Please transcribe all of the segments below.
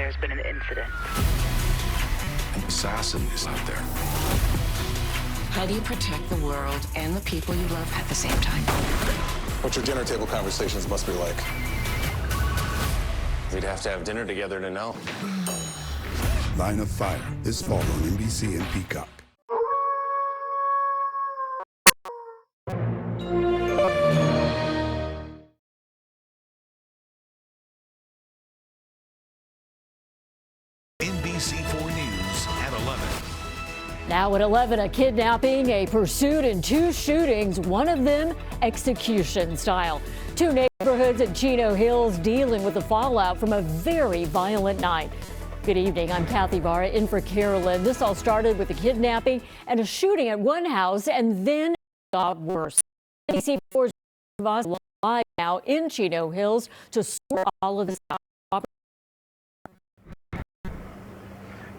there's been an incident. An assassin is out there. How do you protect the world and the people you love at the same time? What your dinner table conversations must be like. We'd have to have dinner together to know. Line of Fire, this fall on NBC and Peacock. NBC4 News at 11. Now at 11, a kidnapping, a pursuit, and 2 shootings, one of them execution style. 2 neighborhoods in Chino Hills dealing with the fallout from a very violent night. Good evening, I'm Kathy Barra in for Carolyn. This all started with a kidnapping and a shooting at one house, and then it got worse. NBC4's live now in Chino Hills to sort all of this out.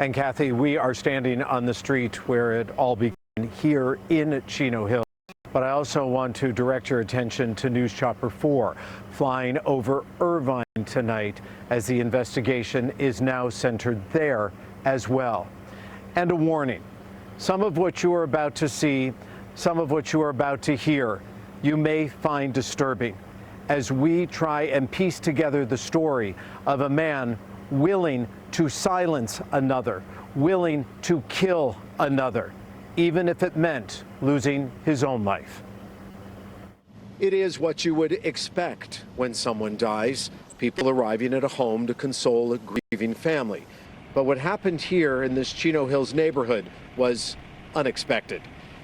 And Kathy, we are standing on the street where it all began here in Chino Hills. But I also want to direct your attention to News Chopper 4 flying over Irvine tonight as the investigation is now centered there as well. And a warning, some of what you are about to see, some of what you are about to hear, you may find disturbing as we try and piece together the story of a man willing to silence another, willing to kill another, even if it meant losing his own life. It is what you would expect when someone dies, people arriving at a home to console a grieving family. But what happened here in this Chino Hills neighborhood was unexpected.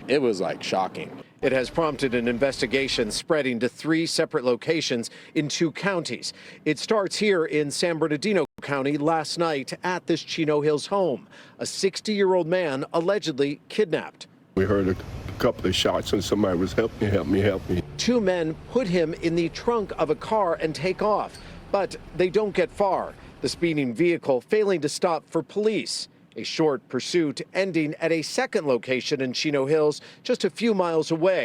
It was like shocking. It has prompted an investigation spreading to 3 separate locations in 2 counties. It starts here in San Bernardino County last night at this Chino Hills home. A 60-year-old man allegedly kidnapped. We heard a couple of shots and somebody was help me. 2 men put him in the trunk of a car and take off, but they don't get far. The speeding vehicle failing to stop for police. A short pursuit ending at a second location in Chino Hills, just a few miles away.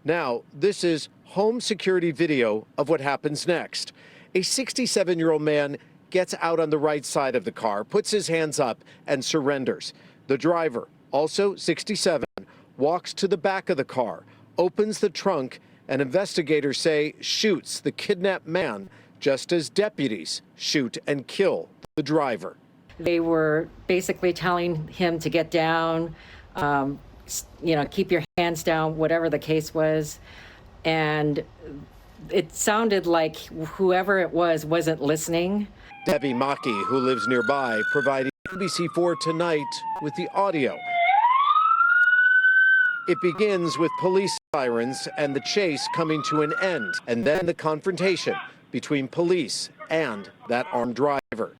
Now, this is home security video of what happens next. A 67-year-old man gets out on the right side of the car, puts his hands up, and surrenders. The driver, also 67, walks to the back of the car, opens the trunk, and investigators say shoots the kidnapped man just as deputies shoot and kill the driver. They were basically telling him to get down, keep your hands down, whatever the case was. And it sounded like whoever it was wasn't listening. Debbie Maki, who lives nearby, providing NBC4 tonight with the audio. It begins with police sirens and the chase coming to an end, and then the confrontation between police and that armed driver.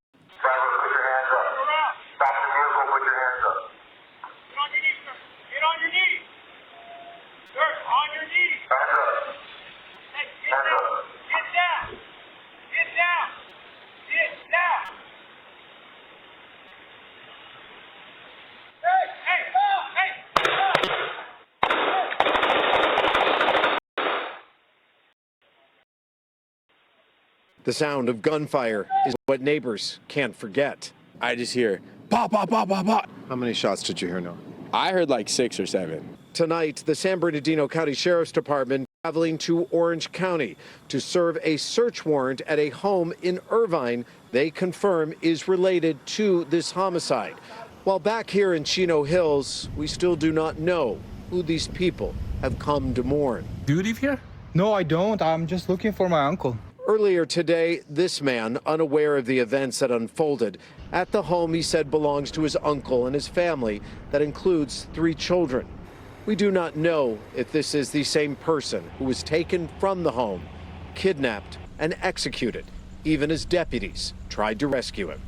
The sound of gunfire is what neighbors can't forget. I just hear pop, pop, pop, pop, pop. How many shots did you hear now? I heard like 6 or 7. Tonight, the San Bernardino County Sheriff's Department traveling to Orange County to serve a search warrant at a home in Irvine they confirm is related to this homicide. While back here in Chino Hills, we still do not know who these people have come to mourn. Do you live here? No, I don't. I'm just looking for my uncle. Earlier today, this man, unaware of the events that unfolded, at the home he said belongs to his uncle and his family that includes 3 children. We do not know if this is the same person who was taken from the home, kidnapped, and executed, even as deputies tried to rescue him.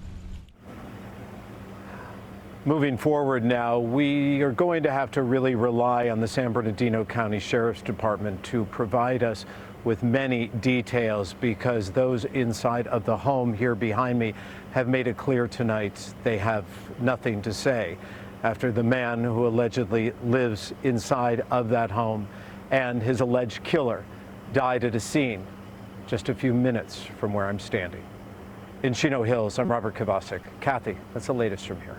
Moving forward now, we are going to have to really rely on the San Bernardino County Sheriff's Department to provide us with many details, because those inside of the home here behind me have made it clear tonight they have nothing to say after the man who allegedly lives inside of that home and his alleged killer died at a scene just a few minutes from where I'm standing. In Chino Hills, I'm Robert Kovacic. Kathy, that's the latest from here.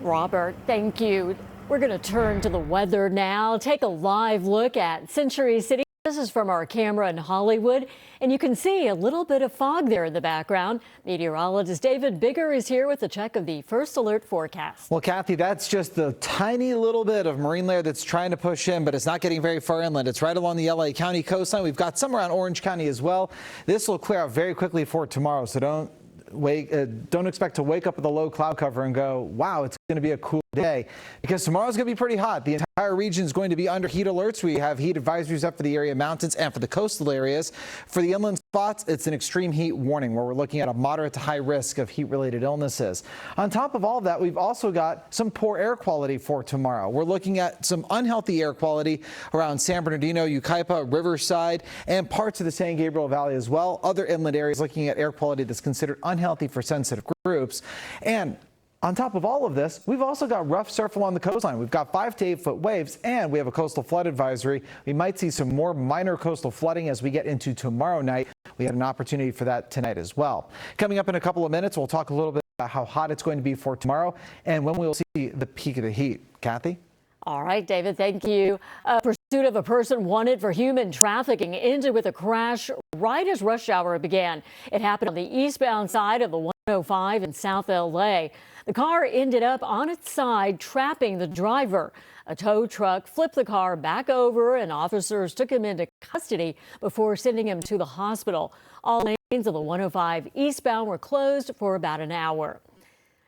Robert, thank you. We're going to turn to the weather now. Take a live look at Century City. This is from our camera in Hollywood, and you can see a little bit of fog there in the background. Meteorologist David Bigger is here with a check of the first alert forecast. Well, Kathy, that's just the tiny little bit of marine layer that's trying to push in, but it's not getting very far inland. It's right along the LA County coastline. We've got some around Orange County as well. This will clear out very quickly for tomorrow, so don't expect to wake up with a low cloud cover and go, wow, it's going to be a cool day, because tomorrow's going to be pretty hot. The entire region is going to be under heat alerts. We have heat advisories up for the area mountains and for the coastal areas. For the inland spots, it's an extreme heat warning where we're looking at a moderate to high risk of heat-related illnesses. On top of all of that, we've also got some poor air quality for tomorrow. We're looking at some unhealthy air quality around San Bernardino, Yucaipa, Riverside, and parts of the San Gabriel Valley as well. Other inland areas looking at air quality that's considered unhealthy for sensitive groups. And on top of all of this, we've also got rough surf along the coastline. We've got 5 to 8 foot waves, and we have a coastal flood advisory. We might see some more minor coastal flooding as we get into tomorrow night. We had an opportunity for that tonight as well. Coming up in a couple of minutes, we'll talk a little bit about how hot it's going to be for tomorrow and when we'll see the peak of the heat. Kathy? All right, David, thank you. Pursuit of a person wanted for human trafficking ended with a crash right as rush hour began. It happened on the eastbound side of the 105 in South LA. The car ended up on its side, trapping the driver. A tow truck flipped the car back over, and officers took him into custody before sending him to the hospital. All lanes of the 105 eastbound were closed for about an hour.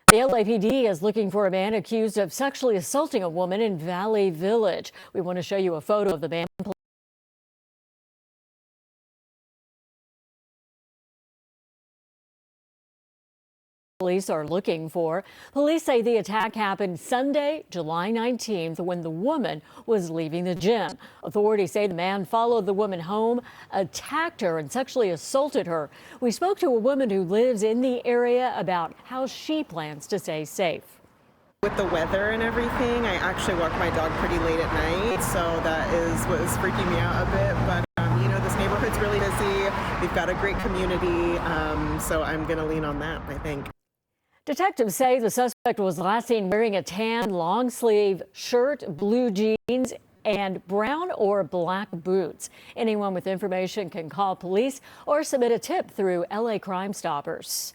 The LAPD is looking for a man accused of sexually assaulting a woman in Valley Village. We want to show you a photo of the man. Police are looking for. Police say the attack happened Sunday, July 19th, when the woman was leaving the gym. Authorities say the man followed the woman home, attacked her, and sexually assaulted her. We spoke to a woman who lives in the area about how she plans to stay safe. With the weather and everything, I actually walk my dog pretty late at night, so that is what is freaking me out a bit. But you know, this neighborhood's really busy. We've got a great community, so I'm going to lean on that, I think. Detectives say the suspect was last seen wearing a tan long-sleeve shirt, blue jeans, and brown or black boots. Anyone with information can call police or submit a tip through LA Crime Stoppers.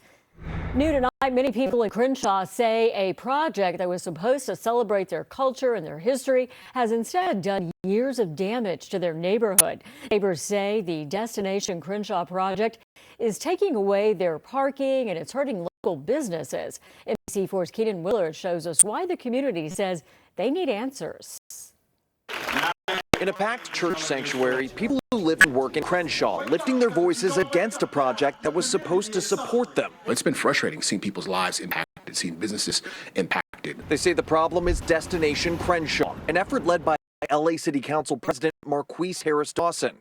New tonight, many people in Crenshaw say a project that was supposed to celebrate their culture and their history has instead done years of damage to their neighborhood. Neighbors say the Destination Crenshaw project is taking away their parking and it's hurting local businesses. NBC4's Keenan Willard shows us why the community says they need answers. In a packed church sanctuary, people who live and work in Crenshaw lifting their voices against a project that was supposed to support them. It's been frustrating seeing people's lives impacted, seeing businesses impacted. They say the problem is Destination Crenshaw, an effort led by LA City Council President Marquise Harris Dawson.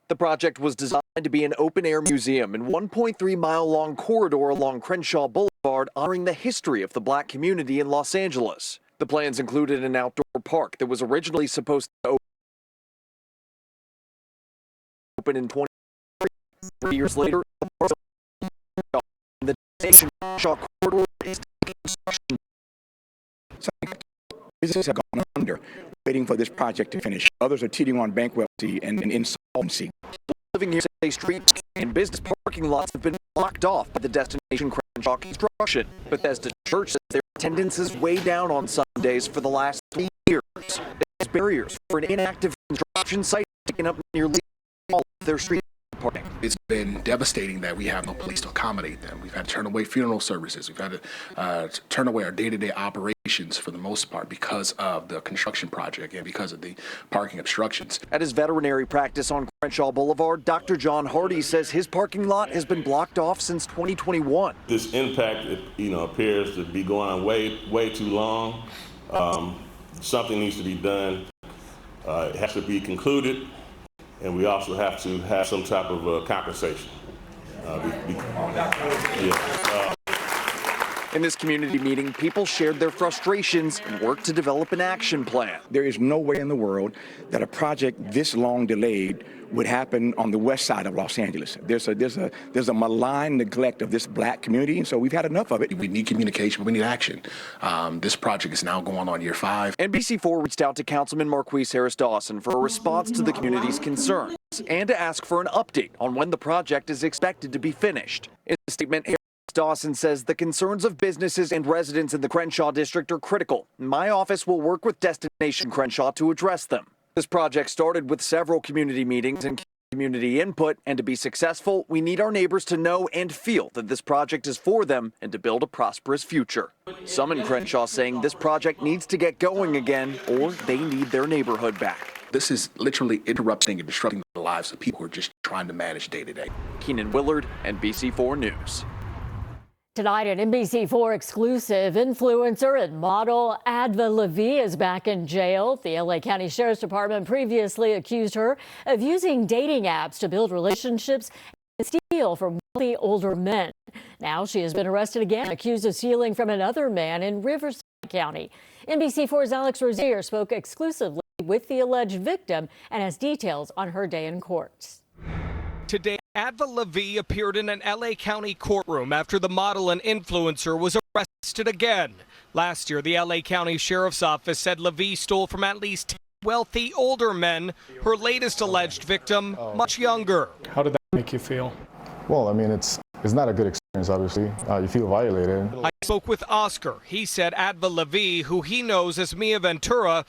The project was designed to be an open-air museum in 1.3-mile-long corridor along Crenshaw Boulevard, honoring the history of the black community in Los Angeles. The plans included an outdoor park that was originally supposed to open in 2023. 3 years later, the Destination Crenshaw corridor is construction. Businesses have gone under, waiting for this project to finish. Others are teetering on bankruptcy and insolvency. Living here say streets and business parking lots have been blocked off by the Destination Crenshaw construction. Bethesda Church says their attendance is way down on Sundays for the last 3 years. There's barriers for an inactive construction site taking up nearly all of their street parking. It's been devastating that we have no place to accommodate them. We've had to turn away funeral services. We've had to turn away our day-to-day operations for the most part because of the construction project and because of the parking obstructions. At his veterinary practice on Crenshaw Boulevard, Dr. John Hardy says his parking lot has been blocked off since 2021. This impact, appears to be going on way too long. Something needs to be done. It has to be concluded. And we also have to have some type of compensation. In this community meeting, people shared their frustrations and worked to develop an action plan. There is no way in the world that a project this long delayed would happen on the west side of Los Angeles. There's a malign neglect of this black community, and so we've had enough of it. We need communication, but we need action. This project is now going on year 5. NBC4 reached out to Councilman Marquis Harris Dawson for a response to the community's concerns and to ask for an update on when the project is expected to be finished. In a statement, Dawson says the concerns of businesses and residents in the Crenshaw district are critical. My office will work with Destination Crenshaw to address them. This project started with several community meetings and community input, and to be successful, we need our neighbors to know and feel that this project is for them and to build a prosperous future. Some in Crenshaw saying this project needs to get going again, or they need their neighborhood back. This is literally interrupting and disrupting the lives of people who are just trying to manage day to day. Keenan Willard, NBC4 News. Tonight, an NBC4 exclusive, influencer and model Adva Levy is back in jail. The LA County Sheriff's Department previously accused her of using dating apps to build relationships and steal from wealthy older men. Now she has been arrested again, accused of stealing from another man in Riverside County. NBC4's Alex Rozier spoke exclusively with the alleged victim and has details on her day in court. Today, Adva Levy appeared in an LA County courtroom after the model and influencer was arrested again. Last year, the LA County Sheriff's Office said Levy stole from at least 10 wealthy older men. Her latest alleged victim, much younger. How did that make you feel? Well, I mean, it's not a good experience, obviously. You feel violated. I spoke with Oscar. He said Adva Levy, who he knows as Mia Ventura,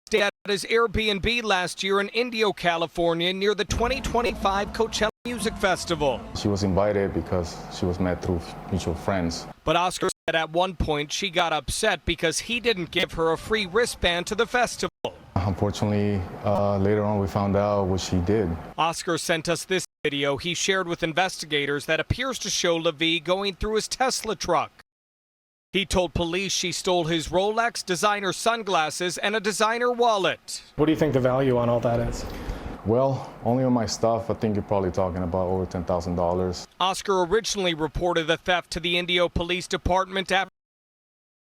stayed at his Airbnb last year in Indio, California, near the 2025 Coachella Music Festival. She was invited because she was met through mutual friends. But Oscar said at one point she got upset because he didn't give her a free wristband to the festival. Unfortunately, later on we found out what she did. Oscar sent us this video he shared with investigators that appears to show Levy going through his Tesla truck. He told police she stole his Rolex, designer sunglasses, and a designer wallet. What do you think the value on all that is? Well, only on my stuff, I think you're probably talking about over $10,000. Oscar originally reported the theft to the Indio Police Department after